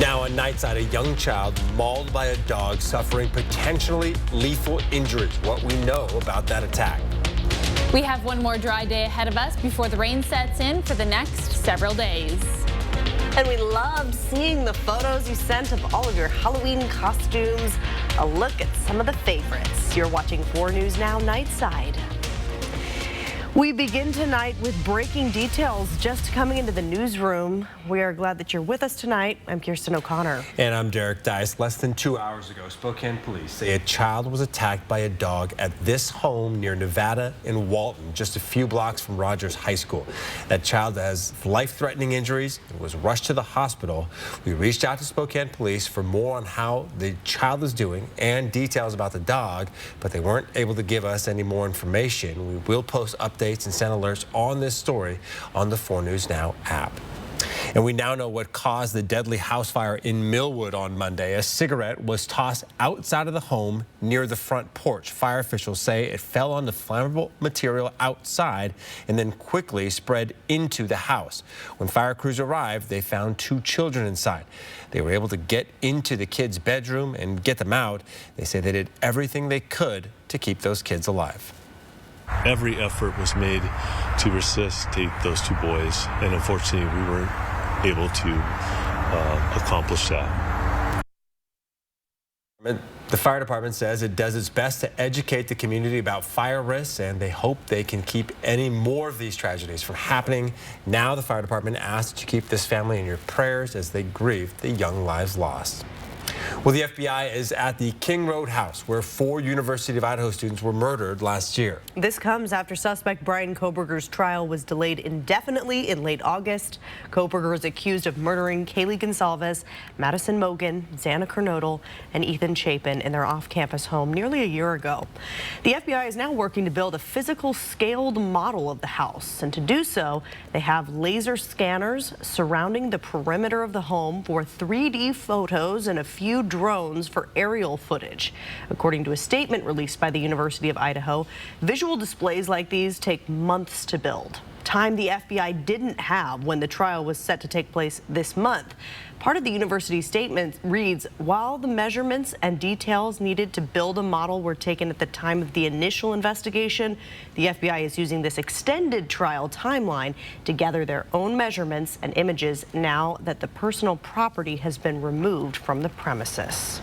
Now on Nightside, a young child mauled by a dog suffering potentially lethal injuries. What we know about that attack. We have one more dry day ahead of us before the rain sets in for the next several days. And we loved seeing the photos you sent of all of your Halloween costumes. A look at some of the favorites. You're watching 4 News Now Nightside. We begin tonight with breaking details just coming into the newsroom. We are glad that you're with us tonight. I'm Kirsten O'Connor. And I'm Derek Dice. Less than 2 hours ago, Spokane police say a child was attacked by a dog at this home near Nevada in Walton, just a few blocks from Rogers High School. That child has life-threatening injuries and was rushed to the hospital. We reached out to Spokane police for more on how the child is doing and details about the dog, but they weren't able to give us any more information. We will post updates and send alerts on this story on the 4 News Now app. And we now know what caused the deadly house fire in Millwood on Monday. A cigarette was tossed outside of the home near the front porch. Fire officials say it fell on the flammable material outside and then quickly spread into the house. When fire crews arrived, they found 2 children inside. They were able to get into the kids' bedroom and get them out. They say they did everything they could to keep those kids alive. Every effort was made to resuscitate those 2 boys, and unfortunately we weren't able to accomplish that. The fire department says it does its best to educate the community about fire risks, and they hope they can keep any more of these tragedies from happening. Now the fire department asks that you keep this family in your prayers as they grieve the young lives lost. Well, the FBI is at the King Road house where 4 University of Idaho students were murdered last year. This comes after suspect Brian Koberger's trial was delayed indefinitely in late August. Koberger is accused of murdering Kaylee Gonsalves, Madison Mogan, Xana Kernodle, and Ethan Chapin in their off-campus home nearly a year ago. The FBI is now working to build a physical scaled model of the house, and to do so, they have laser scanners surrounding the perimeter of the home for 3D photos and a few drones for aerial footage. According to a statement released by the University of Idaho, visual displays like these take months to build. Time the FBI didn't have when the trial was set to take place this month. Part of the university's statement reads, while the measurements and details needed to build a model were taken at the time of the initial investigation, the FBI is using this extended trial timeline to gather their own measurements and images now that the personal property has been removed from the premises.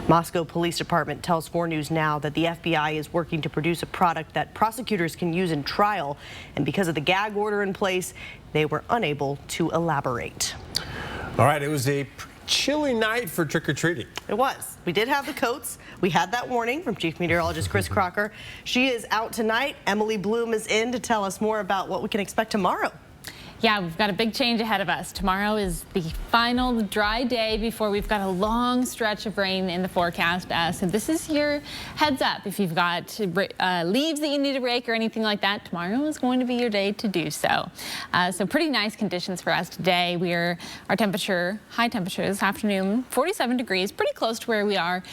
Moscow Police Department tells 4 News Now that the FBI is working to produce a product that prosecutors can use in trial, and because of the gag order in place, they were unable to elaborate. All right, it was a chilly night for trick-or-treating. It was. We did have the coats. We had that warning from Chief Meteorologist Chris Crocker. She is out tonight. Emily Bloom is in to tell us more about what we can expect tomorrow. Yeah, we've got a big change ahead of us. Tomorrow is the final dry day before we've got a long stretch of rain in the forecast. So this is your heads up. If you've got leaves that you need to rake or anything like that, tomorrow is going to be your day to do so. So pretty nice conditions for us today. Our temperature, high temperature this afternoon, 47 degrees, pretty close to where we are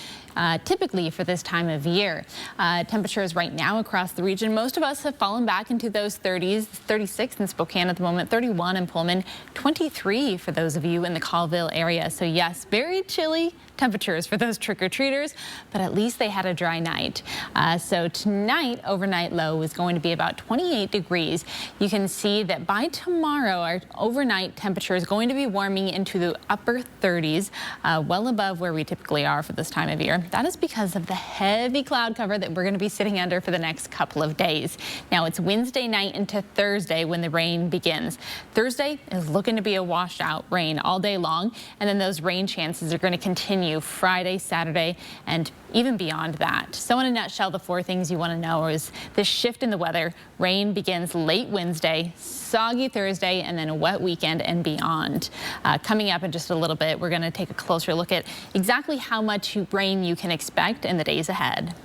typically for this time of year. Temperatures right now across the region, most of us have fallen back into those 30s, 36 in Spokane at the moment, 31 in Pullman, 23 for those of you in the Colville area. So yes, very chilly temperatures for those trick-or-treaters, but at least they had a dry night. So tonight, overnight low is going to be about 28 degrees. You can see that by tomorrow, our overnight temperature is going to be warming into the upper 30s, well above where we typically are for this time of year. That is because of the heavy cloud cover that we're going to be sitting under for the next couple of days. Now it's Wednesday night into Thursday when the rain begins. Thursday is looking to be a washed out rain all day long, and then those rain chances are going to continue Friday, Saturday, and even beyond that. So in a nutshell, the 4 things you want to know is this shift in the weather. Rain begins late Wednesday, soggy Thursday, and then a wet weekend and beyond. Coming up in just a little bit, we're going to take a closer look at exactly how much rain you can expect in the days ahead.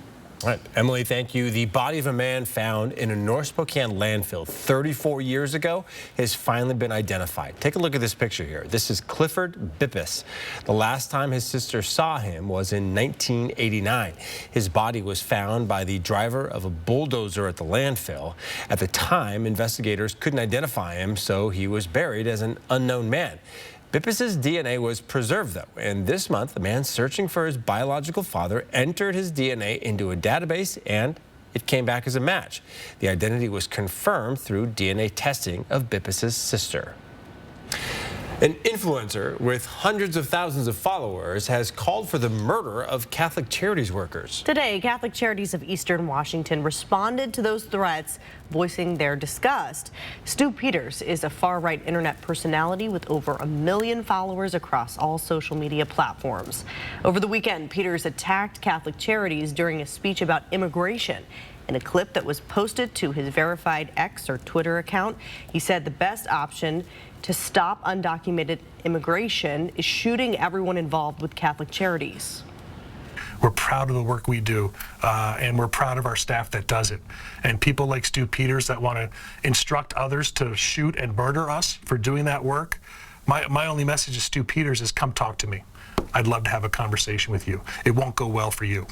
All right, Emily, thank you. The body of a man found in a North Spokane landfill 34 years ago has finally been identified. Take a look at this picture here. This is Clifford Bippus. The last time his sister saw him was in 1989. His body was found by the driver of a bulldozer at the landfill. At the time, investigators couldn't identify him, so he was buried as an unknown man. Bippus's DNA was preserved, though, and this month, the man searching for his biological father entered his DNA into a database, and it came back as a match. The identity was confirmed through DNA testing of Bippus's sister. An influencer with hundreds of thousands of followers has called for the murder of Catholic Charities workers. Today, Catholic Charities of Eastern Washington responded to those threats, voicing their disgust. Stu Peters is a far-right internet personality with over 1 million followers across all social media platforms. Over the weekend, Peters attacked Catholic Charities during a speech about immigration. In a clip that was posted to his verified X or Twitter account, he said the best option to stop undocumented immigration is shooting everyone involved with Catholic Charities. We're proud of the work we do, and we're proud of our staff that does it. And people like Stu Peters that want to instruct others to shoot and murder us for doing that work, my only message to Stu Peters is come talk to me. I'd love to have a conversation with you. It won't go well for you.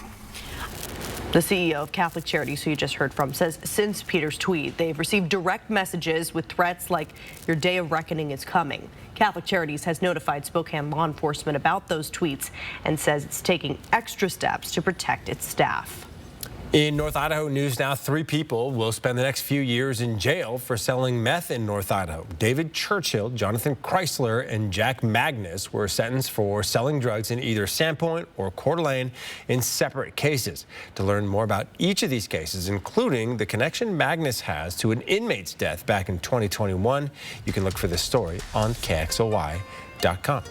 The CEO of Catholic Charities, who you just heard from, says since Peters' tweet, they've received direct messages with threats like your day of reckoning is coming. Catholic Charities has notified Spokane law enforcement about those tweets and says it's taking extra steps to protect its staff. In North Idaho news now, 3 people will spend the next few years in jail for selling meth in North Idaho. David Churchill, Jonathan Chrysler, and Jack Magnus were sentenced for selling drugs in either Sandpoint or Coeur d'Alene in separate cases. To learn more about each of these cases, including the connection Magnus has to an inmate's death back in 2021, you can look for this story on KXLY.com.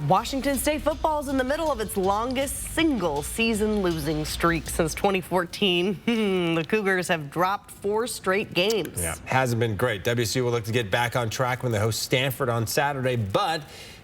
Washington State football is in the middle of its longest single-season losing streak since 2014. The Cougars have dropped 4 straight games. Yeah, hasn't been great. WSU will look to get back on track when they host Stanford on Saturday, but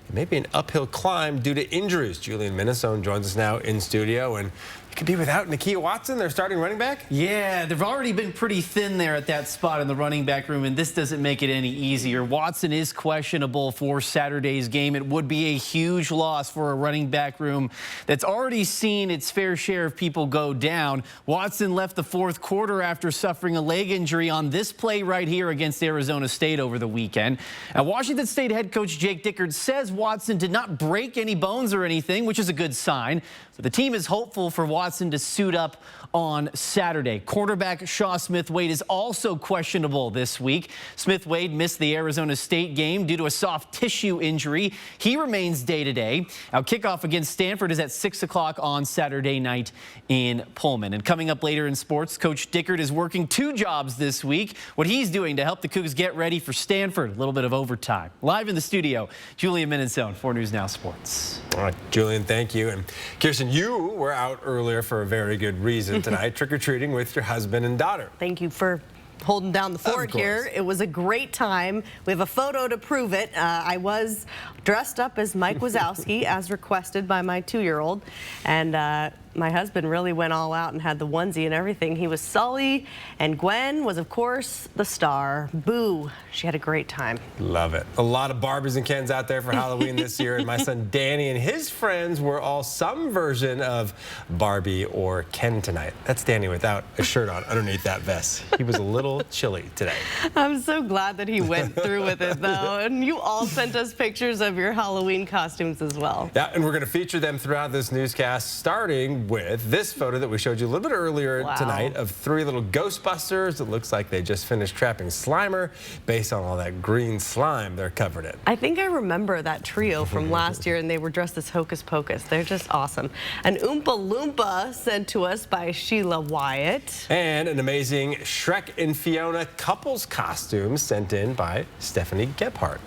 it may be an uphill climb due to injuries. Julian Minnesota joins us now in studio, and it could be without Nakia Watson, their starting running back? Yeah, they've already been pretty thin there at that spot in the running back room, and this doesn't make it any easier. Watson is questionable for Saturday's game. It would be a huge loss for a running back room that's already seen its fair share of people go down. Watson left the 4th quarter after suffering a leg injury on this play right here against Arizona State over the weekend. Now, Washington State head coach Jake Dickert says Watson did not break any bones or anything, which is a good sign. So the team is hopeful for Watson to suit up on Saturday. Quarterback Shaw Smith-Wade is also questionable this week. Smith-Wade missed the Arizona State game due to a soft tissue injury. He remains day-to-day. Now, kickoff against Stanford is at 6 o'clock on Saturday night in Pullman. And coming up later in sports, Coach Dickert is working 2 jobs this week. What he's doing to help the Cougs get ready for Stanford, a little bit of overtime. Live in the studio, Julian Minnesota, 4 News Now Sports. All right, Julian, thank you. And Kirsten, you were out earlier for a very good reason tonight, trick-or-treating with your husband and daughter. Thank you for holding down the fort here. It was a great time. We have a photo to prove it. I was dressed up as Mike Wazowski as requested by my 2-year-old, and my husband really went all out and had the onesie and everything. He was Sully, and Gwen was, of course, the star. Boo. She had a great time. Love it. A lot of Barbies and Kens out there for Halloween this year, and my son Danny and his friends were all some version of Barbie or Ken tonight. That's Danny without a shirt on underneath that vest. He was a little chilly today. I'm so glad that he went through with it, though, and you all sent us pictures of your Halloween costumes as well. Yeah, and we're going to feature them throughout this newscast, starting with this photo that we showed you a little bit earlier tonight of 3 little Ghostbusters. It looks like they just finished trapping Slimer based on all that green slime they're covered in. I think I remember that trio from last year, and they were dressed as Hocus Pocus. They're just awesome. An Oompa Loompa sent to us by Sheila Wyatt. And an amazing Shrek and Fiona couples costume sent in by Stephanie Gebhardt.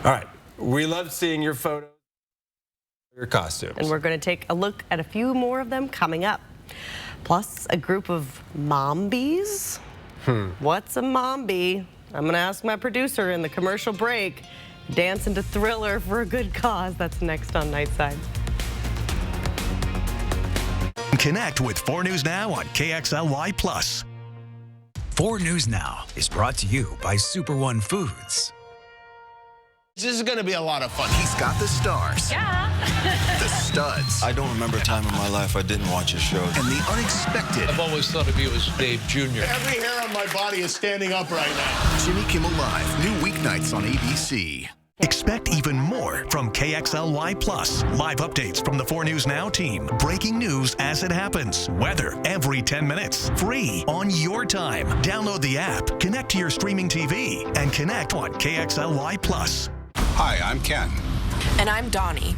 All right, we love seeing your photos. Your costumes. And we're going to take a look at a few more of them coming up. Plus, a group of mombies. What's a mombie? I'm going to ask my producer in the commercial break. Dancing to Thriller for a good cause. That's next on Nightside. Connect with 4 News Now on KXLY+. 4 News Now is brought to you by Super One Foods. This is going to be a lot of fun. He's got the stars. Yeah. The studs. I don't remember a time in my life I didn't watch his shows. And the unexpected. I've always thought of you as Dave Jr. Every hair on my body is standing up right now. Jimmy Kimmel Live, new weeknights on ABC. Expect even more from KXLY Plus. Live updates from the 4 News Now team. Breaking news as it happens. Weather every 10 minutes. Free on your time. Download the app, connect to your streaming TV, and connect on KXLY Plus. Hi, I'm Ken. And I'm Donnie.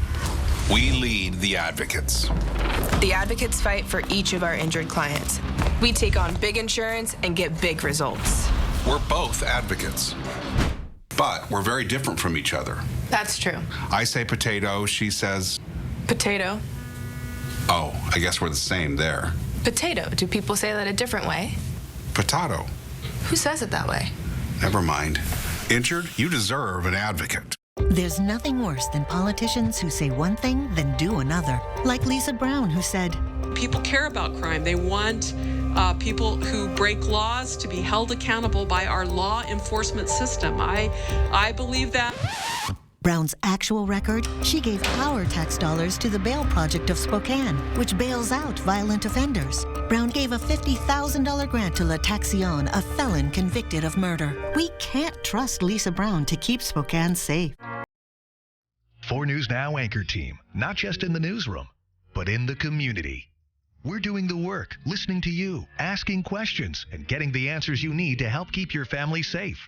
We lead the advocates. The advocates fight for each of our injured clients. We take on big insurance and get big results. We're both advocates, but we're very different from each other. That's true. I say potato, she says... Potato. Oh, I guess we're the same there. Potato. Do people say that a different way? Potato. Who says it that way? Never mind. Injured, you deserve an advocate. There's nothing worse than politicians who say one thing then do another. Like Lisa Brown, who said, people care about crime. They want people who break laws to be held accountable by our law enforcement system. I believe that. Brown's actual record, she gave our tax dollars to the Bail Project of Spokane, which bails out violent offenders. Brown gave a $50,000 grant to La Taxion, a felon convicted of murder. We can't trust Lisa Brown to keep Spokane safe. 4 News Now anchor team, not just in the newsroom, but in the community. We're doing the work, listening to you, asking questions, and getting the answers you need to help keep your family safe.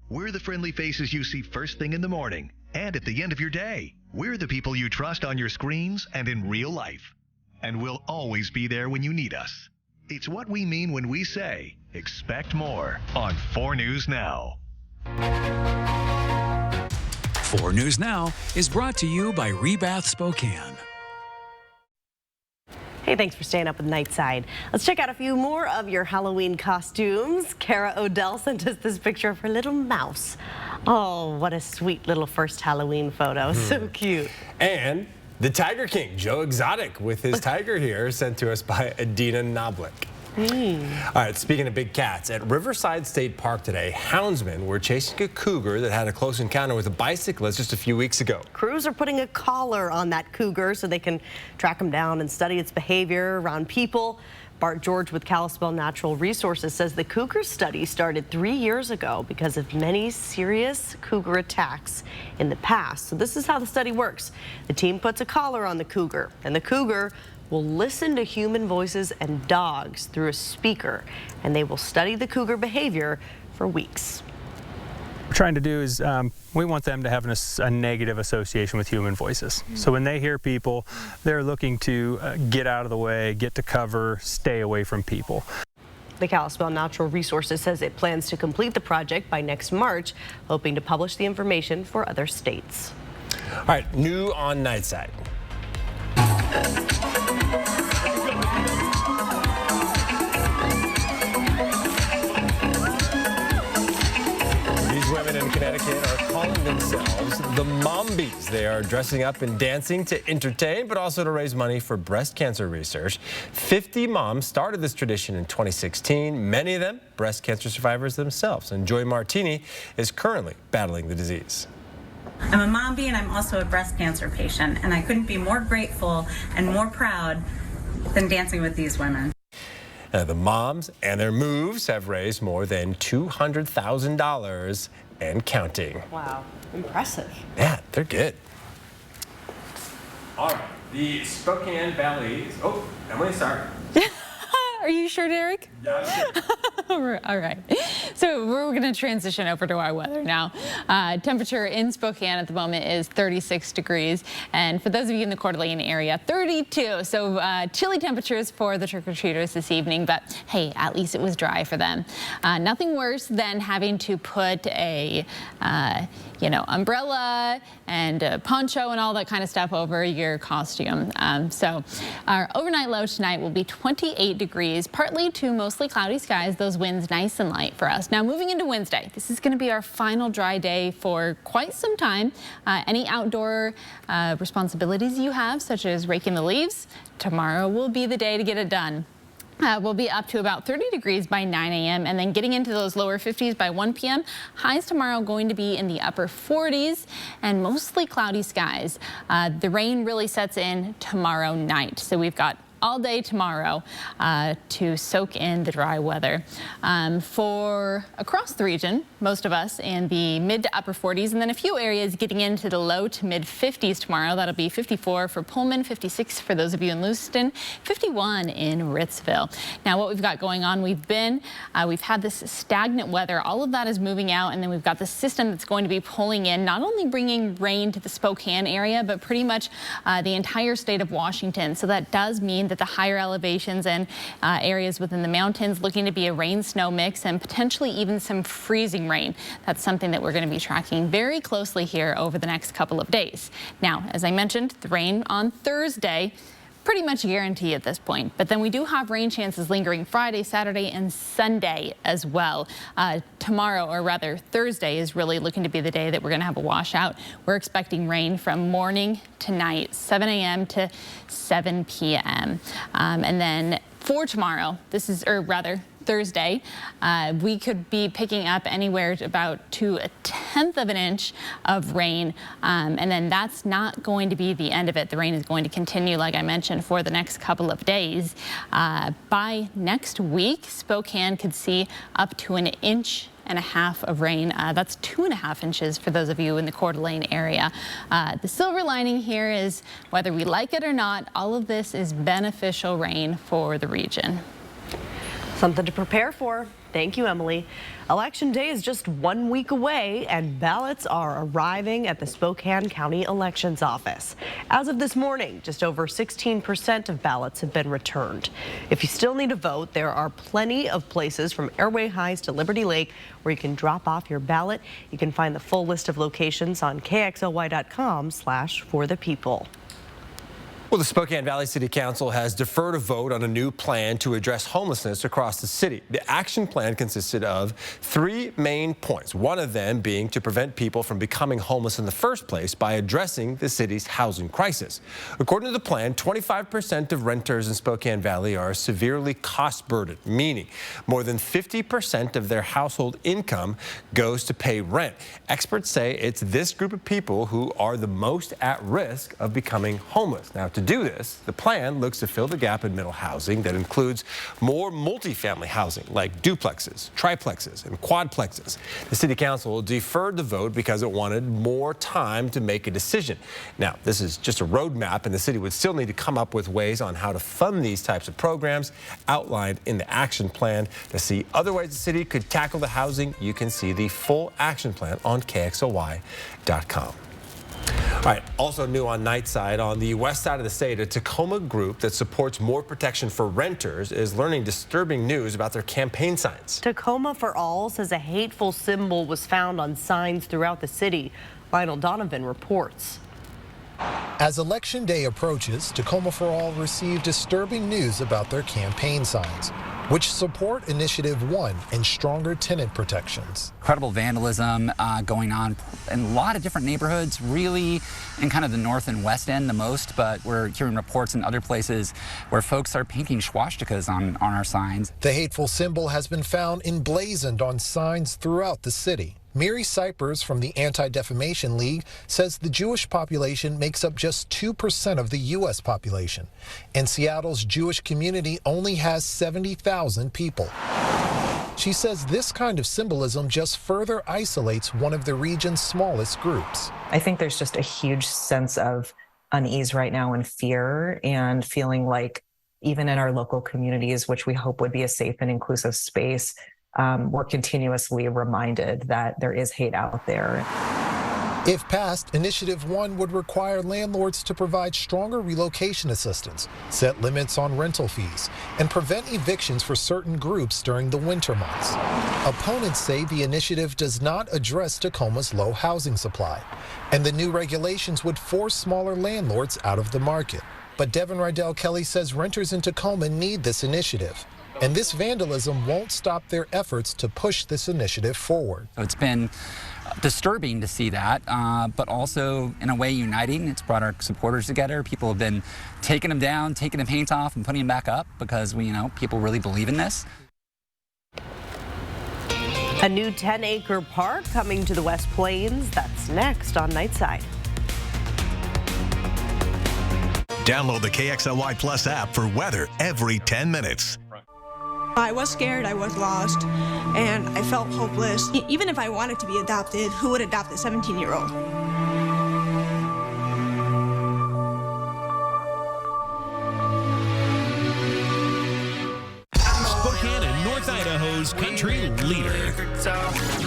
We're the friendly faces you see first thing in the morning and at the end of your day. We're the people you trust on your screens and in real life. And we'll always be there when you need us. It's what we mean when we say, expect more on 4 News Now. 4 News Now is brought to you by Rebath Spokane. Hey, thanks for staying up with Nightside. Let's check out a few more of your Halloween costumes. Kara Odell sent us this picture of her little mouse. Oh, what a sweet little first Halloween photo. So cute. And the Tiger King, Joe Exotic, with his tiger here, sent to us by Adina Knoblik. All right, speaking of big cats, at Riverside State Park today, houndsmen were chasing a cougar that had a close encounter with a bicyclist just a few weeks ago. Crews are putting a collar on that cougar so they can track him down and study its behavior around people. Bart George with Kalispell Natural Resources says the cougar study started 3 years ago because of many serious cougar attacks in the past. So this is how the study works. The team puts a collar on the cougar, and the cougar will listen to human voices and dogs through a speaker, and they will study the cougar behavior for weeks. What we're trying to do is we want them to have a negative association with human voices. So when they hear people, they're looking to get out of the way, get to cover, stay away from people. The Kalispell Natural Resources says it plans to complete the project by next March, hoping to publish the information for other states. All right, new on Nightside. These women in Connecticut are calling themselves the Mombies. They are dressing up and dancing to entertain, but also to raise money for breast cancer research. 50 moms started this tradition in 2016, many of them breast cancer survivors themselves. And Joy Martini is currently battling the disease. I'm a Mombie and I'm also a breast cancer patient, and I couldn't be more grateful and more proud than dancing with these women. The moms and their moves have raised more than $200,000 and counting. Wow, impressive. Yeah, they're good. All right, the Spokane Valley. Oh, Emily, sorry. Are you sure, Derek? Yeah. All right. So we're going to transition over to our weather now. Temperature in Spokane at the moment is 36 degrees. And for those of you in the Coeur d'Alene area, 32. So chilly temperatures for the trick-or-treaters this evening. But hey, at least it was dry for them. Nothing worse than having to put a umbrella and a poncho and all that kind of stuff over your costume. So our overnight low tonight will be 28 degrees, partly to mostly cloudy skies. Those winds nice and light for us. Now moving into Wednesday, this is going to be our final dry day for quite some time. Any outdoor responsibilities you have, such as raking the leaves, tomorrow will be the day to get it done. We'll be up to about 30 degrees by 9 a.m. and then getting into those lower 50s by 1 p.m. Highs tomorrow going to be in the upper 40s and mostly cloudy skies. The rain really sets in tomorrow night. So we've got all day tomorrow to soak in the dry weather. For across the region, most of us in the mid to upper 40s, and then a few areas getting into the low to mid 50s tomorrow. That'll be 54 for Pullman, 56 for those of you in Lewiston, 51 in Ritzville. Now, what we've got going on, we've had this stagnant weather. All of that is moving out, and then we've got the system that's going to be pulling in, not only bringing rain to the Spokane area, but pretty much the entire state of Washington. So that does mean that the higher elevations and areas within the mountains looking to be a rain-snow mix and potentially even some freezing rain. That's something that we're going to be tracking very closely here over the next couple of days. Now, as I mentioned, the rain on Thursday, pretty much a guarantee at this point. But then we do have rain chances lingering Friday, Saturday, and Sunday as well. Tomorrow, or rather Thursday, is really looking to be the day that we're going to have a washout. We're expecting rain from morning to night, 7 a.m. to 7 p.m. And then for tomorrow, Thursday, we could be picking up anywhere to about to 1/10 of an inch of rain. And then that's not going to be the end of it. The rain is going to continue, like I mentioned, for the next couple of days. By next week, Spokane could see up to 1.5 inches of rain. That's 2.5 inches for those of you in the Coeur d'Alene area. The silver lining here is, whether we like it or not, all of this is beneficial rain for the region. Something to prepare for. Thank you, Emily. Election Day is just 1 week away, and ballots are arriving at the Spokane County Elections Office. As of this morning, just over 16% of ballots have been returned. If you still need to vote, there are plenty of places from Airway Heights to Liberty Lake where you can drop off your ballot. You can find the full list of locations on KXLY.com/forthepeople. Well, the Spokane Valley City Council has deferred a vote on a new plan to address homelessness across the city. The action plan consisted of 3 main points, one of them being to prevent people from becoming homeless in the first place by addressing the city's housing crisis. According to the plan, 25% of renters in Spokane Valley are severely cost-burdened, meaning more than 50% of their household income goes to pay rent. Experts say it's this group of people who are the most at risk of becoming homeless. Now, to do this, the plan looks to fill the gap in middle housing that includes more multifamily housing like duplexes, triplexes, and quadplexes. The City Council deferred the vote because it wanted more time to make a decision. Now, this is just a roadmap, and the city would still need to come up with ways on how to fund these types of programs outlined in the action plan. To see other ways the city could tackle the housing, you can see the full action plan on KXLY.com. All right, also new on Nightside, on the west side of the state, a Tacoma group that supports more protection for renters is learning disturbing news about their campaign signs. Tacoma for All says a hateful symbol was found on signs throughout the city. Lionel Donovan reports. As Election Day approaches, Tacoma for All received disturbing news about their campaign signs, which support Initiative 1 and stronger tenant protections. Incredible vandalism going on in a lot of different neighborhoods, really in kind of the north and west end the most, but we're hearing reports in other places where folks are painting swastikas on our signs. The hateful symbol has been found emblazoned on signs throughout the city. Miri Cypers from the Anti-Defamation League says the Jewish population makes up just 2% of the U.S. population, and Seattle's Jewish community only has 70,000 people. She says this kind of symbolism just further isolates one of the region's smallest groups. I think there's just a huge sense of unease right now and fear, and feeling like even in our local communities, which we hope would be a safe and inclusive space, we're continuously reminded that there is hate out there. If passed, Initiative 1 would require landlords to provide stronger relocation assistance, set limits on rental fees, and prevent evictions for certain groups during the winter months. Opponents say the initiative does not address Tacoma's low housing supply, and the new regulations would force smaller landlords out of the market. But Devin Rydell Kelly says renters in Tacoma need this initiative, and this vandalism won't stop their efforts to push this initiative forward. It's been disturbing to see that, but also in a way uniting. It's brought our supporters together. People have been taking them down, taking the paint off and putting them back up because people really believe in this. A new 10-acre park coming to the West Plains. That's next on Nightside. Download the KXLY Plus app for weather every 10 minutes. I was scared, I was lost, and I felt hopeless. Even if I wanted to be adopted, who would adopt a 17-year-old? Spokane and North Idaho's country leader.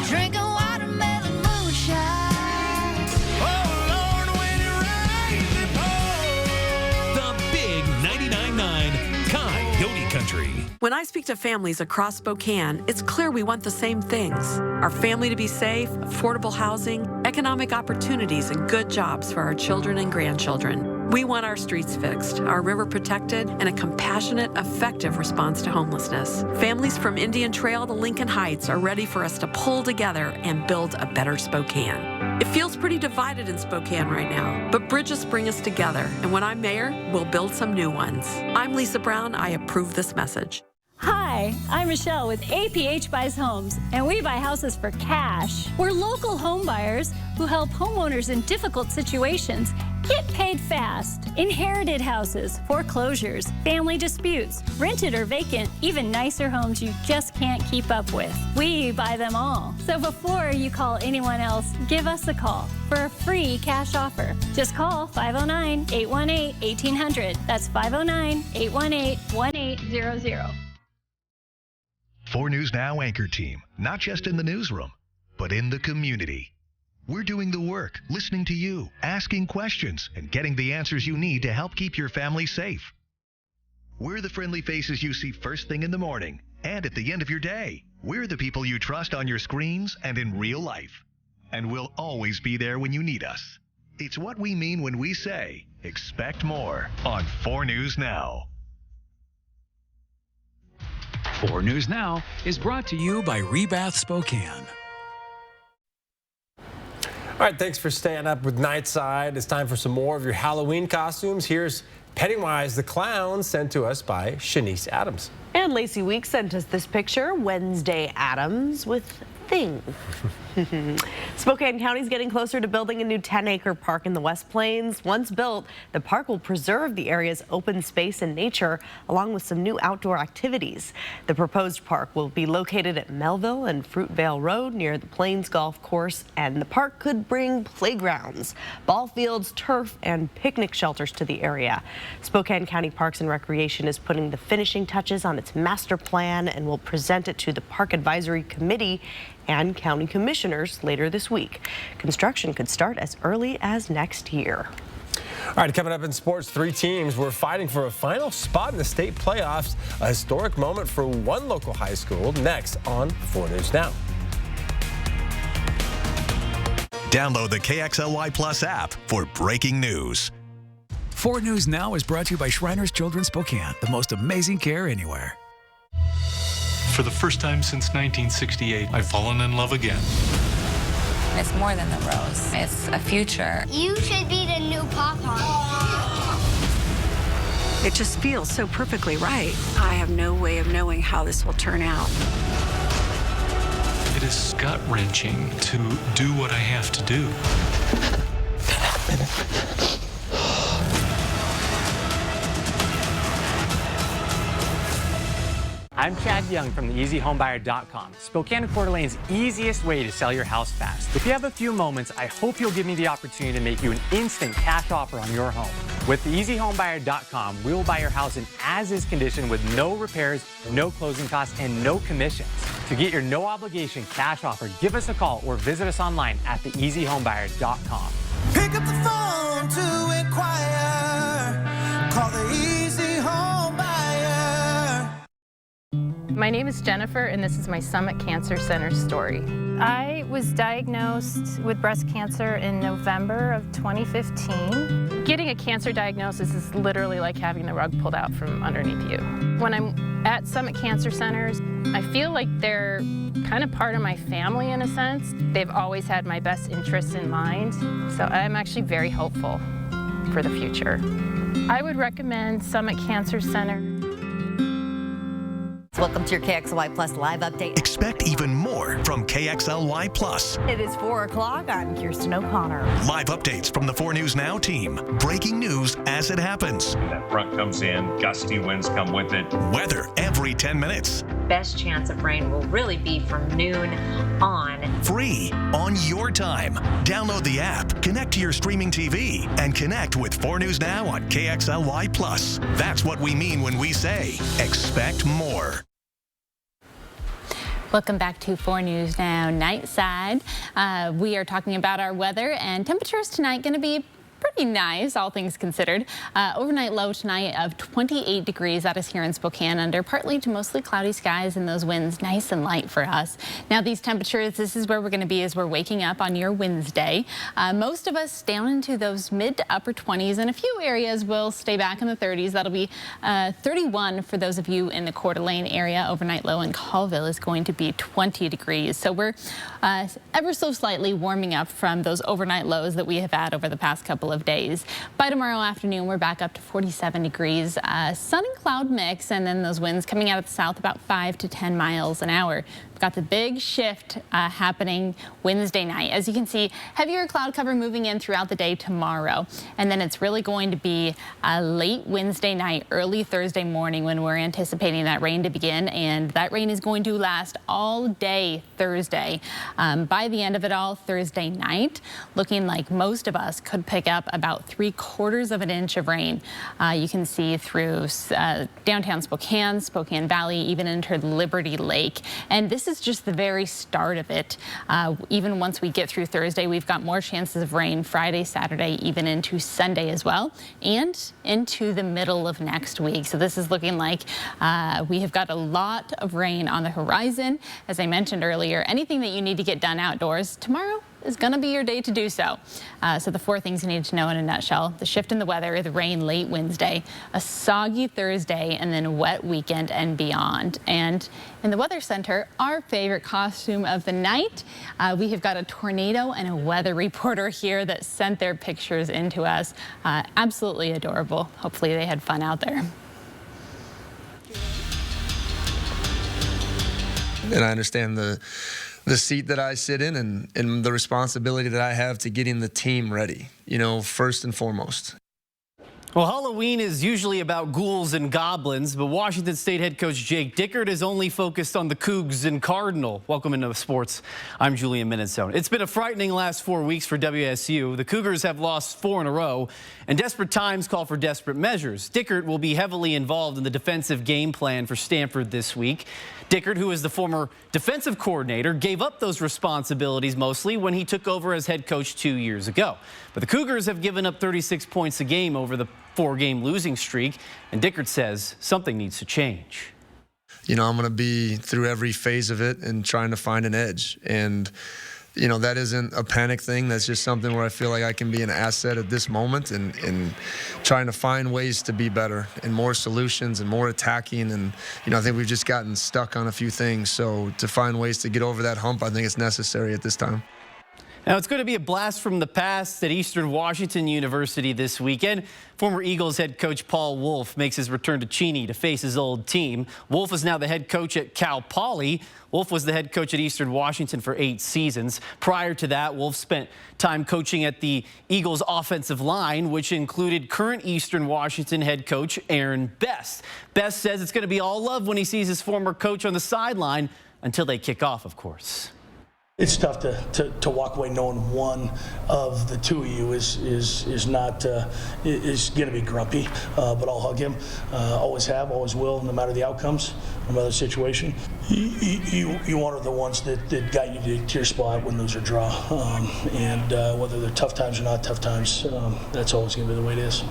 Drinking watermelon moonshine. Oh, Lord, when it rains, it pours. The big 99.9 Coyote Country. When I speak to families across Spokane, it's clear we want the same things. Our family to be safe, affordable housing, economic opportunities, and good jobs for our children and grandchildren. We want our streets fixed, our river protected, and a compassionate, effective response to homelessness. Families from Indian Trail to Lincoln Heights are ready for us to pull together and build a better Spokane. It feels pretty divided in Spokane right now, but bridges bring us together, and when I'm mayor, we'll build some new ones. I'm Lisa Brown. I approve this message. Hi, I'm Michelle with APH Buys Homes, and we buy houses for cash. We're local home buyers who help homeowners in difficult situations get paid fast. Inherited houses, foreclosures, family disputes, rented or vacant, even nicer homes you just can't keep up with. We buy them all. So before you call anyone else, give us a call for a free cash offer. Just call 509-818-1800. That's 509-818-1800. 4 News Now anchor team, not just in the newsroom, but in the community. We're doing the work, listening to you, asking questions, and getting the answers you need to help keep your family safe. We're the friendly faces you see first thing in the morning and at the end of your day. We're the people you trust on your screens and in real life. And we'll always be there when you need us. It's what we mean when we say, expect more on 4 News Now. 4 News Now is brought to you by Rebath Spokane. All right, thanks for staying up with Nightside. It's time for some more of your Halloween costumes. Here's Pennywise the Clown, sent to us by Shanice Adams. And Lacey Weeks sent us this picture, Wednesday Adams with Thing. Spokane County is getting closer to building a new 10-acre park in the West Plains. Once built, the park will preserve the area's open space and nature, along with some new outdoor activities. The proposed park will be located at Melville and Fruitvale Road near the Plains Golf Course, and the park could bring playgrounds, ball fields, turf, and picnic shelters to the area. Spokane County Parks and Recreation is putting the finishing touches on its master plan and will present it to the Park Advisory Committee and county commissioners later this week. Construction could start as early as next year. All right, coming up in sports, 3 teams were fighting for a final spot in the state playoffs, a historic moment for one local high school. Next on 4 News Now. Download the KXLY Plus app for breaking news. 4 News Now is brought to you by Shriners Children's Spokane, the most amazing care anywhere. For the first time since 1968, I've fallen in love again. It's more than the rose. It's a future. You should be the new Papa. It just feels so perfectly right. I have no way of knowing how this will turn out. It is gut-wrenching to do what I have to do. I'm Chad Young from theeasyhomebuyer.com, Spokane and Coeur d'Alene's easiest way to sell your house fast. If you have a few moments, I hope you'll give me the opportunity to make you an instant cash offer on your home. With theeasyhomebuyer.com, we will buy your house in as-is condition with no repairs, no closing costs, and no commissions. To get your no-obligation cash offer, give us a call or visit us online at theeasyhomebuyer.com. Pick up the phone to inquire. Call the Easy Home Buyer. My name is Jennifer, and this is my Summit Cancer Center story. I was diagnosed with breast cancer in November of 2015. Getting a cancer diagnosis is literally like having the rug pulled out from underneath you. When I'm at Summit Cancer Centers, I feel like they're kind of part of my family in a sense. They've always had my best interests in mind, so I'm actually very hopeful for the future. I would recommend Summit Cancer Center. Welcome to your KXLY Plus live update. Expect even more from KXLY Plus. It is 4 o'clock. I'm Kirsten O'Connor. Live updates from the 4 News Now team. Breaking news as it happens. That front comes in, gusty winds come with it. Weather every 10 minutes. Best chance of rain will really be from noon on. Free on your time. Download the app, connect to your streaming TV, and connect with 4 News Now on KXLY Plus. That's what we mean when we say expect more. Welcome back to 4 News Now Nightside. We are talking about our weather, and temperatures tonight going to be pretty nice, all things considered. Overnight low tonight of 28 degrees. That is here in Spokane, under partly to mostly cloudy skies and those winds nice and light for us. Now these temperatures, this is where we're going to be as we're waking up on your Wednesday. Most of us down into those mid to upper 20s, and a few areas will stay back in the 30s. That'll be 31 for those of you in the Coeur d'Alene area. Overnight low in Colville is going to be 20 degrees. So we're ever so slightly warming up from those overnight lows that we have had over the past couple of days. By tomorrow afternoon, we're back up to 47 degrees. Sun and cloud mix, and then those winds coming out of the south about 5 to 10 miles an hour. We've got the big shift happening Wednesday night. As you can see, heavier cloud cover moving in throughout the day tomorrow. And then it's really going to be late Wednesday night, early Thursday morning when we're anticipating that rain to begin. And that rain is going to last all day Thursday. By the end of it all, Thursday night, looking like most of us could pick up about 3/4 of an inch of rain. You can see through downtown Spokane, Spokane Valley, even into Liberty Lake. And this is just the very start of it. Even once we get through Thursday, we've got more chances of rain Friday, Saturday, even into Sunday as well, and into the middle of next week. So this is looking like we have got a lot of rain on the horizon. As I mentioned earlier, anything that you need to get done outdoors tomorrow is going to be your day to do so. So the 4 things you need to know in a nutshell: the shift in the weather, the rain late Wednesday, a soggy Thursday, and then a wet weekend and beyond. And in the Weather Center, our favorite costume of the night, we have got a tornado and a weather reporter here that sent their pictures into us. Absolutely adorable. Hopefully they had fun out there. And I understand the seat that I sit in and the responsibility that I have to getting the team ready, first and foremost. Well, Halloween is usually about ghouls and goblins, but Washington State head coach Jake Dickert is only focused on the Cougs and Cardinal. Welcome into sports. I'm Julian Minnesota. It's been a frightening last 4 weeks for WSU. The Cougars have lost 4 in a row, and desperate times call for desperate measures. Dickert will be heavily involved in the defensive game plan for Stanford this week. Dickert, who is the former defensive coordinator, gave up those responsibilities mostly when he took over as head coach 2 years ago. But the Cougars have given up 36 points a game over the 4-game losing streak, and Dickert says something needs to change. I'm going to be through every phase of it and trying to find an edge. And that isn't a panic thing. That's just something where I feel like I can be an asset at this moment and trying to find ways to be better and more solutions and more attacking. And, I think we've just gotten stuck on a few things. So to find ways to get over that hump, I think it's necessary at this time. Now, it's going to be a blast from the past at Eastern Washington University this weekend. Former Eagles head coach Paul Wolf makes his return to Cheney to face his old team. Wolf is now the head coach at Cal Poly. Wolf was the head coach at Eastern Washington for 8 seasons. Prior to that, Wolf spent time coaching at the Eagles offensive line, which included current Eastern Washington head coach Aaron Best. Best says it's going to be all love when he sees his former coach on the sideline until they kick off, of course. It's tough to walk away knowing one of the two of you is not is going to be grumpy, but I'll hug him. Always have, always will, no matter the outcomes, no matter the situation. You honor the ones that got you to your spot, win, lose, or draw, and whether they're tough times or not tough times, that's always going to be the way it is.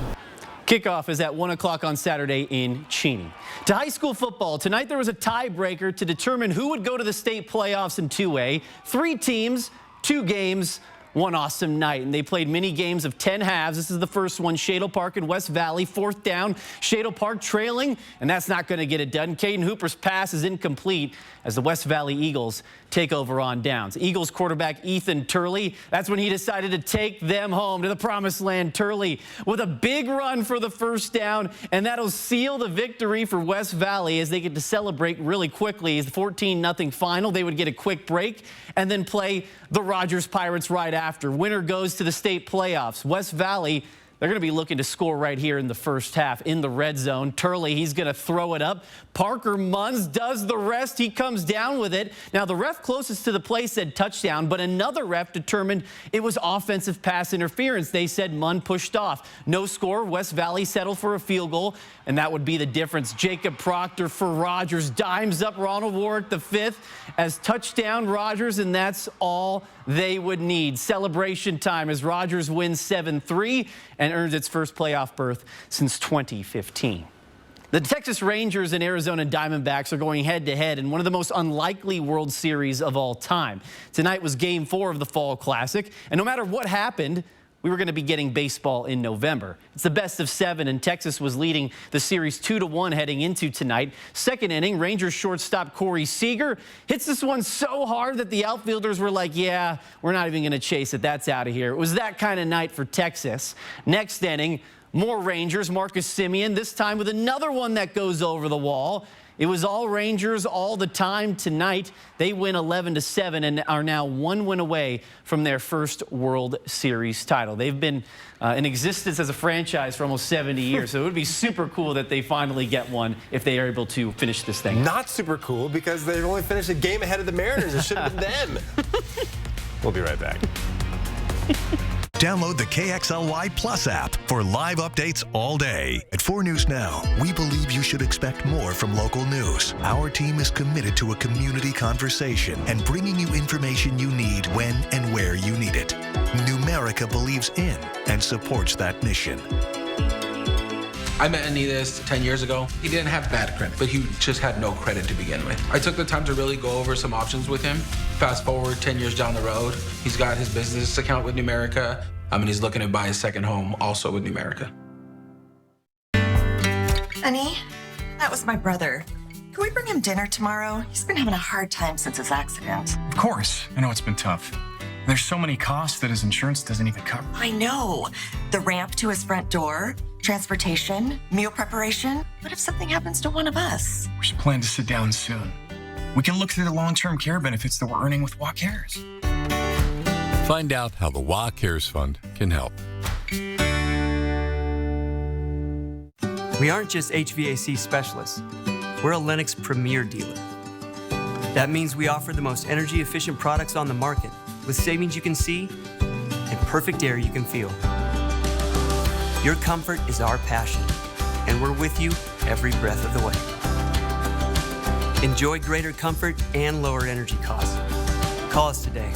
Kickoff is at 1 o'clock on Saturday in Cheney. To high school football, tonight there was a tiebreaker to determine who would go to the state playoffs in 2A. 3 teams, 2 games, one awesome night. And they played mini games of 10 halves. This is the first one, Shadle Park and West Valley. 4th down, Shadle Park trailing, and that's not going to get it done. Caden Hooper's pass is incomplete as the West Valley Eagles take over on downs. Eagles quarterback Ethan Turley, that's when he decided to take them home to the promised land. Turley with a big run for the first down, and that'll seal the victory for West Valley as they get to celebrate really quickly. It's 14-0 final. They would get a quick break and then play the Rogers Pirates right after. Winner goes to the state playoffs. West Valley, they're going to be looking to score right here in the first half in the red zone. Turley, he's going to throw it up. Parker Munns does the rest. He comes down with it. Now, the ref closest to the play said touchdown, but another ref determined it was offensive pass interference. They said Munn pushed off. No score. West Valley settled for a field goal, and that would be the difference. Jacob Proctor for Rogers dimes up Ronald Warwick the fifth as touchdown Rogers, and that's all they would need. Celebration time as Rogers wins 7-3 and earns its first playoff berth since 2015. The Texas Rangers and Arizona Diamondbacks are going head-to-head in one of the most unlikely World Series of all time. Tonight was Game 4 of the Fall Classic, and no matter what happened, we were going to be getting baseball in November. It's the best of 7, and Texas was leading the series 2-1 heading into tonight. Second inning, Rangers shortstop Corey Seager hits this one so hard that the outfielders were like, yeah, we're not even going to chase it. That's out of here. It was that kind of night for Texas. Next inning, more Rangers, Marcus Semien, this time with another one that goes over the wall. It was all Rangers all the time tonight. They win 11-7 and are now 1 win away from their first World Series title. They've been in existence as a franchise for almost 70 years, so it would be super cool that they finally get one if they are able to finish this thing. Not super cool because they've only finished a game ahead of the Mariners. It should have been them. We'll be right back. Download the KXLY Plus app for live updates all day. At 4 News Now, we believe you should expect more from local news. Our team is committed to a community conversation and bringing you information you need when and where you need it. Numerica believes in and supports that mission. I met Anidas 10 years ago. He didn't have bad credit, but he just had no credit to begin with. I took the time to really go over some options with him. Fast forward 10 years down the road, he's got his business account with Numerica. And he's looking to buy his second home also with Numerica. Honey, that was my brother. Can we bring him dinner tomorrow? He's been having a hard time since his accident. Of course. I know it's been tough. There's so many costs that his insurance doesn't even cover. I know. The ramp to his front door, transportation, meal preparation. What if something happens to one of us? We should plan to sit down soon. We can look through the long-term care benefits that we're earning with WA Cares. Find out how the WA Cares Fund can help. We aren't just HVAC specialists. We're a Lennox premier dealer. That means we offer the most energy-efficient products on the market with savings you can see and perfect air you can feel. Your comfort is our passion, and we're with you every breath of the way. Enjoy greater comfort and lower energy costs. Call us today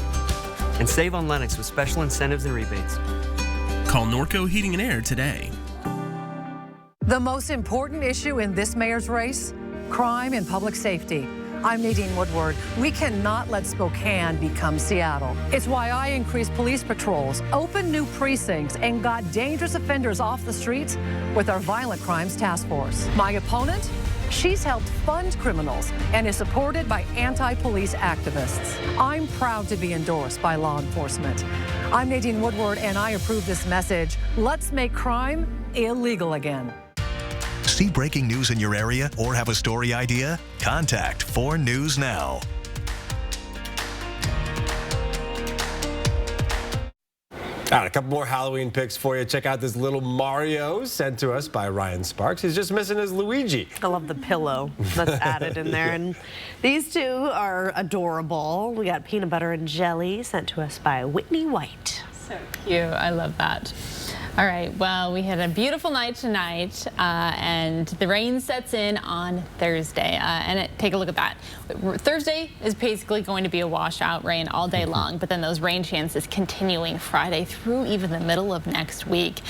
and save on Lennox with special incentives and rebates. Call Norco Heating and Air today. The most important issue in this mayor's race, crime and public safety. I'm Nadine Woodward. We cannot let Spokane become Seattle. It's why I increased police patrols, opened new precincts, and got dangerous offenders off the streets with our Violent Crimes Task Force. My opponent? She's helped fund criminals and is supported by anti-police activists. I'm proud to be endorsed by law enforcement. I'm Nadine Woodward, and I approve this message. Let's make crime illegal again. See breaking news in your area or have a story idea? Contact 4 News Now. All right, a couple more Halloween picks for you. Check out this little Mario sent to us by Ryan Sparks. He's just missing his Luigi. I love the pillow that's added in there. And these two are adorable. We got peanut butter and jelly sent to us by Whitney White. So cute. I love that. All right, well, we had a beautiful night tonight, and the rain sets in on Thursday. Take a look at that. Thursday is basically going to be a washout rain all day long, but then those rain chances continuing Friday through even the middle of next week.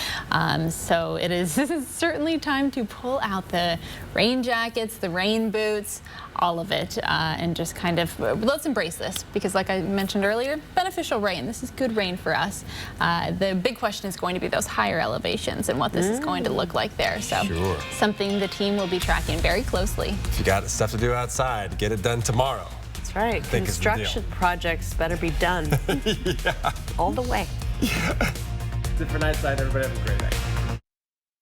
So this is certainly time to pull out the rain jackets, the rain boots, all of it, and just kind of let's embrace this because, like I mentioned earlier, beneficial rain. This is good rain for us. The big question is going to be those higher elevations and what this is going to look like there. So something the team will be tracking very closely. If you got stuff to do outside, get it done tomorrow. That's That's right. think is the deal. Construction projects better be done Yeah. all the way. That's it for Nightside. Everybody have a great night.